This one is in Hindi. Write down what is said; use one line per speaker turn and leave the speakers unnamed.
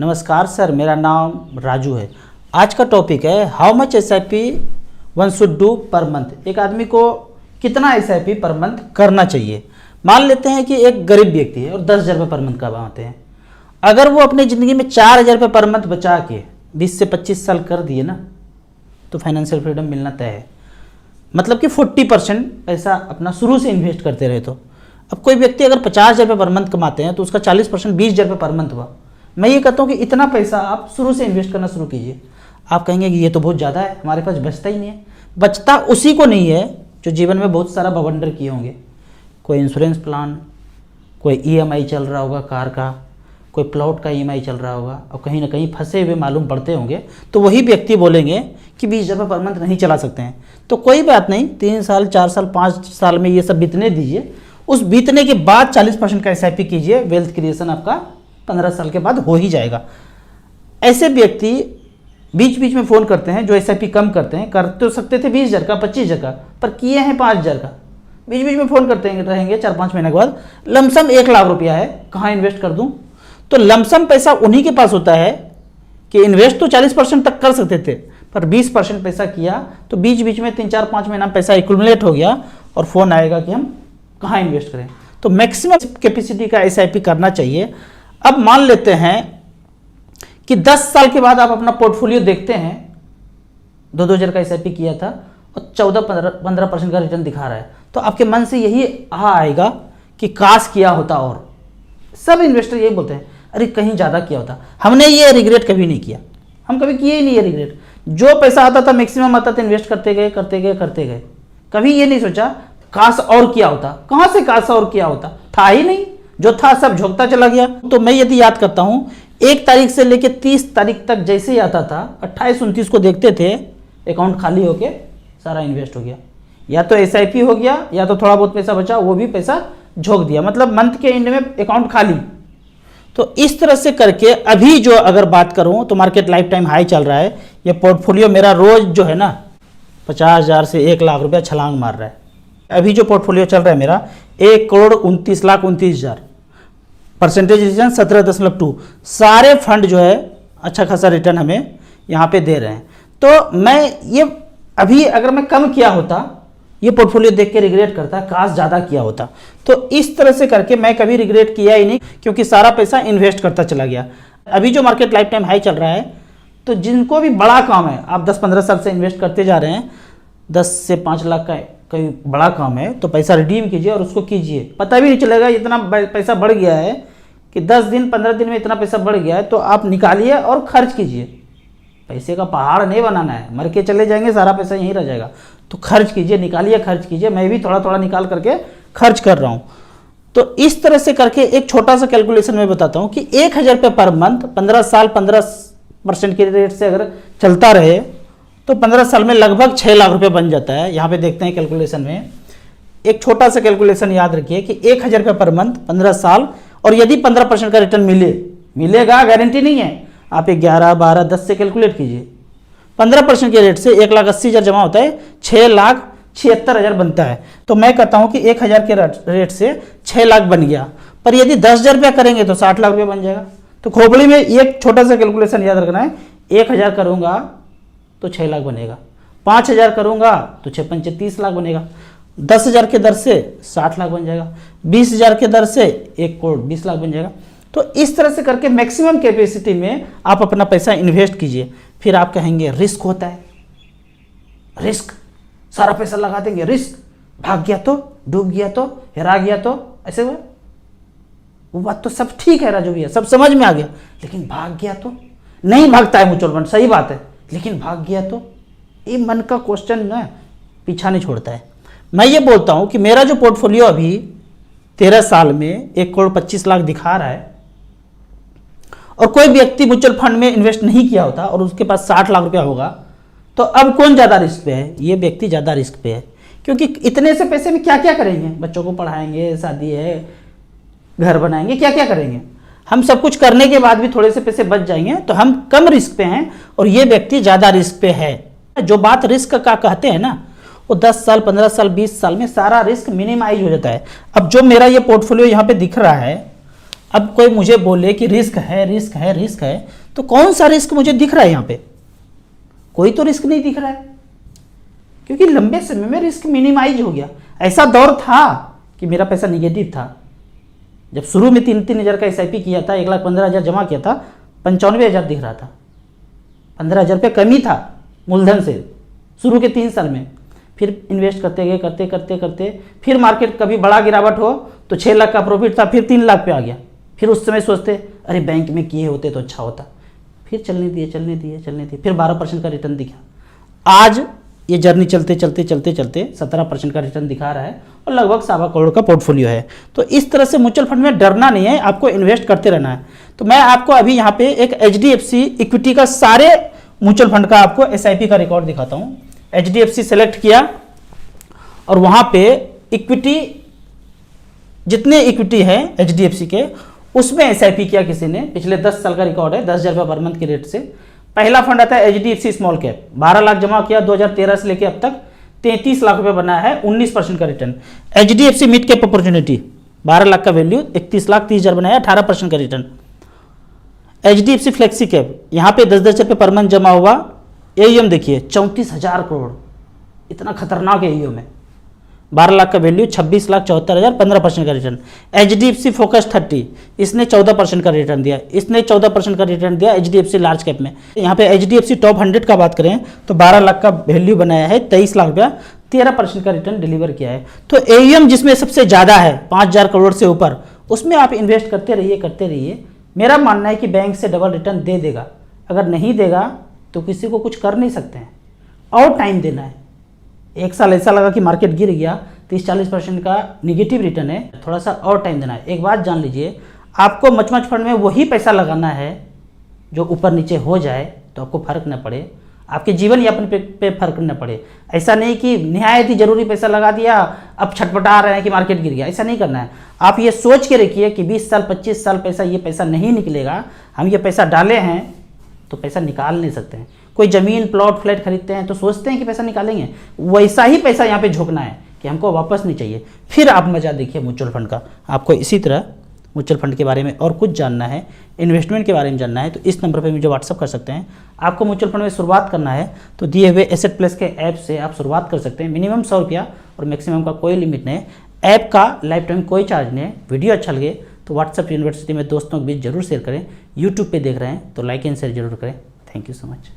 नमस्कार सर, मेरा नाम राजू है। आज का टॉपिक है how much SIP one should do per month. एक आदमी को कितना एसआईपी पर मंथ करना चाहिए। मान लेते हैं कि एक गरीब व्यक्ति है और 10,000 रुपये पर मंथ कमाते हैं। अगर वो अपनी ज़िंदगी में 4,000 रुपये पर मंथ बचा के 20 से 25 साल कर दिए ना, तो फाइनेंशियल फ्रीडम मिलना तय है। मतलब कि 40% पैसा अपना शुरू से इन्वेस्ट करते रहे। तो अब कोई व्यक्ति अगर 50,000 रुपये पर मंथ कमाते हैं तो उसका 40% 20,000 रुपये पर मंथ हुआ। मैं ये कहता हूँ कि इतना पैसा आप शुरू से इन्वेस्ट करना शुरू कीजिए। आप कहेंगे कि ये तो बहुत ज़्यादा है, हमारे पास बचता ही नहीं है। बचता उसी को नहीं है जो जीवन में बहुत सारा बवंडर किए होंगे। कोई इंश्योरेंस प्लान, कोई ईएमआई चल रहा होगा कार का, कोई प्लॉट का ईएमआई चल रहा होगा और कहीं ना कहीं फंसे हुए मालूम पड़ते होंगे। तो वही व्यक्ति बोलेंगे कि 20,000 रुपये पर मंथ नहीं चला सकते हैं। तो कोई बात नहीं, 3 साल 4 साल 5 साल में ये सब बीतने दीजिए। उस बीतने के बाद 40% का एसआईपी कीजिए। वेल्थ क्रिएशन आपका 15 साल के बाद हो ही जाएगा। ऐसे व्यक्ति बीच बीच में फ़ोन करते हैं जो एसआईपी कम करते हैं। कर तो सकते थे 20,000 का, 25,000 का, पर किए हैं 5,000 का। बीच बीच में फ़ोन करते रहेंगे 4-5 महीने के बाद। लमसम 1 लाख रुपया है, कहाँ इन्वेस्ट कर दूँ? तो लमसम पैसा उन्हीं के पास होता है कि इन्वेस्ट तो 40% तक कर सकते थे, पर 20% पैसा किया तो बीच बीच में 3-4-5 महीना पैसा एक्यूमुलेट हो गया और फ़ोन आएगा कि हम कहाँ इन्वेस्ट करें। तो मैक्सिमम कैपेसिटी का एसआईपी करना चाहिए। अब मान लेते हैं कि 10 साल के बाद आप अपना पोर्टफोलियो देखते हैं, 2-2 हज़ार का एसआईपी किया था और 14-15% का रिटर्न दिखा रहा है, तो आपके मन से यही आएगा कि काश किया होता। और सब इन्वेस्टर यही बोलते हैं, अरे कहीं ज़्यादा किया होता। हमने ये रिग्रेट कभी नहीं किया, हम कभी किए ही नहीं ये रिग्रेट। जो पैसा आता था मैक्सिमम आता था, इन्वेस्ट करते गए। कभी ये नहीं सोचा काश और किया होता। कहाँ से काश और किया होता? था ही नहीं, जो था सब झोंकता चला गया। तो मैं यदि याद करता हूँ 1 तारीख से लेकर 30 तारीख तक जैसे ही आता था, 28-29 को देखते थे अकाउंट खाली होके सारा इन्वेस्ट हो गया। या तो एसआईपी हो गया या तो थोड़ा बहुत पैसा बचा, वो भी पैसा झोंक दिया। मतलब मंथ के एंड में अकाउंट खाली। तो इस तरह से करके अभी जो अगर बात करूं तो मार्केट लाइफ टाइम हाई चल रहा है। ये पोर्टफोलियो मेरा रोज जो है ना 50,000 से 1 लाख रुपया छलांग मार रहा है। अभी जो पोर्टफोलियो चल रहा है मेरा 1,29,29,000, परसेंटेज रिटर्न 17.2। सारे फंड जो है अच्छा खासा रिटर्न हमें यहाँ पे दे रहे हैं। तो मैं ये अभी अगर मैं कम किया होता, ये पोर्टफोलियो देख के रिग्रेट करता, काश ज़्यादा किया होता। तो इस तरह से करके मैं कभी रिग्रेट किया ही नहीं, क्योंकि सारा पैसा इन्वेस्ट करता चला गया। अभी जो मार्केट लाइफ टाइम हाई चल रहा है, तो जिनको भी बड़ा काम है, आप 10-15 साल से इन्वेस्ट करते जा रहे हैं, 10 से 5 लाख का कोई बड़ा काम है, तो पैसा रिडीम कीजिए और उसको कीजिए। पता भी नहीं चलेगा इतना पैसा बढ़ गया है कि 10 दिन 15 दिन में इतना पैसा बढ़ गया है। तो आप निकालिए और खर्च कीजिए। पैसे का पहाड़ नहीं बनाना है, मर के चले जाएंगे सारा पैसा यहीं रह जाएगा। तो खर्च कीजिए, निकालिए, खर्च कीजिए। मैं भी थोड़ा थोड़ा निकाल करके खर्च कर रहा हूँ। तो इस तरह से करके एक छोटा सा कैलकुलेशन मैं बताता हूँ कि 1,000 रुपये पर मंथ 15 साल 15% के रेट से अगर चलता रहे तो 15 साल में लगभग 6 लाख रुपये बन जाता है। यहाँ पे देखते हैं कैलकुलेशन में। एक छोटा सा कैलकुलेशन याद रखिए कि 1,000 रुपये पर मंथ 15 साल, और यदि 15% का रिटर्न मिलेगा, गारंटी नहीं है। आप 11, 12, 10 से कैलकुलेट कीजिए। 15% के रेट से 1,80,000 जमा होता है, 6,76,000 बनता है। तो मैं कहता हूँ कि 1,000 के रेट से 6 लाख बन गया। पर यदि 10,000 रुपया करेंगे तो 60 लाख रुपया बन जाएगा। तो खोपड़ी में एक छोटा सा कैलकुलेशन याद रखना है। 1,000 करूँगा तो 6 लाख बनेगा, 5,000 करूँगा तो 6-5 30 लाख बनेगा, 10,000 के दर से 60 लाख बन जाएगा, 20,000 के दर से 1,20,00,000 बन जाएगा। तो इस तरह से करके मैक्सिमम कैपेसिटी में आप अपना पैसा इन्वेस्ट कीजिए। फिर आप कहेंगे रिस्क होता है, रिस्क सारा पैसा लगा देंगे, रिस्क भाग गया तो, डूब गया तो, हेरा गया तो, ऐसे हुआ। वो बात तो सब ठीक है राजू भैया, सब समझ में आ गया, लेकिन भाग गया तो? नहीं भागता है म्यूचुअल फंड, सही बात है, लेकिन भाग गया तो? ये मन का क्वेश्चन ना पीछा नहीं छोड़ता है। मैं ये बोलता हूँ कि मेरा जो पोर्टफोलियो अभी 13 साल में 1,25,00,000 दिखा रहा है, और कोई व्यक्ति म्यूचुअल फंड में इन्वेस्ट नहीं किया होता और उसके पास 60 लाख रुपया होगा, तो अब कौन ज़्यादा रिस्क पे है? ये व्यक्ति ज़्यादा रिस्क पे है। क्योंकि इतने से पैसे में क्या क्या करेंगे? बच्चों को पढ़ाएंगे, शादी है, घर बनाएंगे, क्या क्या करेंगे? हम सब कुछ करने के बाद भी थोड़े से पैसे बच जाएंगे, तो हम कम रिस्क पे हैं और ये व्यक्ति ज़्यादा रिस्क पे है। जो बात रिस्क का कहते हैं ना, वो 10 साल 15 साल 20 साल में सारा रिस्क मिनिमाइज हो जाता है। अब जो मेरा ये पोर्टफोलियो यहाँ पे दिख रहा है, अब कोई मुझे बोले कि रिस्क है रिस्क है रिस्क है, तो कौन सा रिस्क मुझे दिख रहा है यहाँ पे? कोई तो रिस्क नहीं दिख रहा है, क्योंकि लंबे समय में रिस्क मिनिमाइज हो गया। ऐसा दौर था कि मेरा पैसा निगेटिव था, जब शुरू में 3-3 हज़ार का SIP किया था, 1,15,000 जमा किया था, 95,000 दिख रहा था, 15,000 रुपये कमी था मूलधन से शुरू के 3 साल में। फिर इन्वेस्ट करते गए, करते करते करते फिर मार्केट कभी बड़ा गिरावट हो तो 6 लाख का प्रॉफिट था, फिर 3 लाख पे आ गया। फिर उस समय सोचते अरे बैंक में किए होते तो अच्छा होता, फिर चलने दिए चलने दिए चलने दिए, फिर 12% का रिटर्न दिखा। आज ये जर्नी चलते चलते चलते चलते 17% का रिटर्न दिखा रहा है और लगभग 1.25 करोड़ का पोर्टफोलियो है। तो इस तरह से म्यूचुअल फंड में डरना नहीं है, आपको इन्वेस्ट करते रहना है। तो मैं आपको अभी यहाँ पे एक HDFC इक्विटी का सारे म्यूचुअल फंड का आपको SIP का रिकॉर्ड दिखाता हूँ। HDFC सेलेक्ट किया और वहाँ पे इक्विटी, जितने इक्विटी है HDFC के उसमें SIP किया किसी ने, पिछले 10 साल का रिकॉर्ड है, 10,000 रुपये पर मंथ के रेट से। पहला फंड आता है HDFC स्मॉल कैप, 12 लाख जमा किया 2013 से लेकर अब तक 33 लाख रुपए बना है, 19% का return. HDFC mid cap opportunity 12 lakh का वैल्यू, 31 लाख 30 हज़ार बनाया, 18% का रिटर्न। HDFC फ्लेक्सी कैप, यहाँ पे 10,000 रुपये पर मंथ जमा हुआ, AUM देखिए 34,000 करोड़, इतना खतरनाक AUM है, 12 लाख का वैल्यू, 26,74,000, 15% का रिटर्न। HDFC फोकस 30, इसने 14% का रिटर्न दिया, इसने 14% का रिटर्न दिया HDFC लार्ज कैप में। यहाँ पे HDFC टॉप 100 का बात करें तो 12 लाख का वैल्यू बनाया है, 23 लाख रुपया, 13% का रिटर्न डिलीवर किया है। तो AUM जिसमें सबसे ज़्यादा है 5,000 करोड़ से ऊपर, उसमें आप इन्वेस्ट करते रहिए करते रहिए। मेरा मानना है कि बैंक से डबल रिटर्न दे देगा, अगर नहीं देगा तो किसी को कुछ कर नहीं सकते हैं, और टाइम देना है। 1 साल ऐसा लगा कि मार्केट गिर गया, 30-40% का निगेटिव रिटर्न है, थोड़ा सा और टाइम देना है। एक बात जान लीजिए, आपको मच फंड में वही पैसा लगाना है जो ऊपर नीचे हो जाए तो आपको फर्क न पड़े, आपके जीवन यापन पे फर्क न पड़े। ऐसा नहीं कि निहायत ही जरूरी पैसा लगा दिया, अब छटपटा रहे हैं कि मार्केट गिर गया, ऐसा नहीं करना है। आप ये सोच के रखिए कि 20 साल 25 साल ये पैसा नहीं निकलेगा, हम ये पैसा डाले हैं तो पैसा निकाल नहीं सकते हैं। कोई ज़मीन प्लॉट फ्लैट खरीदते हैं तो सोचते हैं कि पैसा निकालेंगे, वैसा ही पैसा यहाँ पे झोंकना है कि हमको वापस नहीं चाहिए। फिर आप मज़ा देखिए म्यूचुअल फंड का। आपको इसी तरह म्यूचुअल फंड के बारे में और कुछ जानना है, इन्वेस्टमेंट के बारे में जानना है, तो इस नंबर पे मुझे व्हाट्सअप कर सकते हैं। आपको म्यूचुअल फंड में शुरुआत करना है तो दिए हुए एसेट प्लस के ऐप से आप शुरुआत कर सकते हैं। मिनिमम 100 रुपया और मैक्सिमम का कोई लिमिट नहीं है। ऐप का लाइफ टाइम कोई चार्ज नहीं है। वीडियो अच्छा लगे तो व्हाट्सअप यूनिवर्सिटी में दोस्तों के बीच जरूर शेयर करें। यूट्यूब पे देख रहे हैं तो लाइक एंड शेयर जरूर करें। Thank you so much.